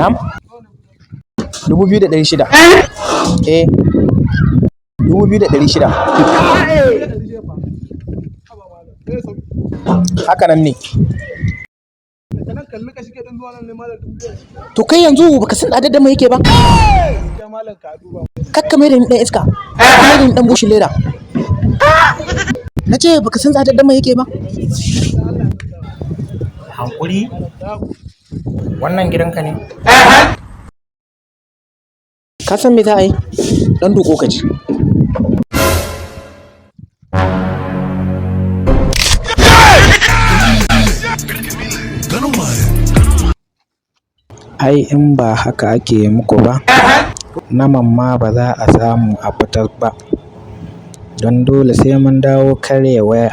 Na'am? 2,600. Eh, 2,600. Haka nan ne. To kai yanzu baka san tsadar da mai yake ba? Kakka mai da ni ɗan iska. Kakka mai da ni ɗan bushin leda. Na ce baka san tsadar da mai yake ba? Hankuri? Wannan gidanka ne? Ka san me za a yi? Ɗan duƙo ka ji. Ai in ba haka ake muku ba, naman ma ba za a samu a fitar ba. Don dole sai mun dawo karya waya.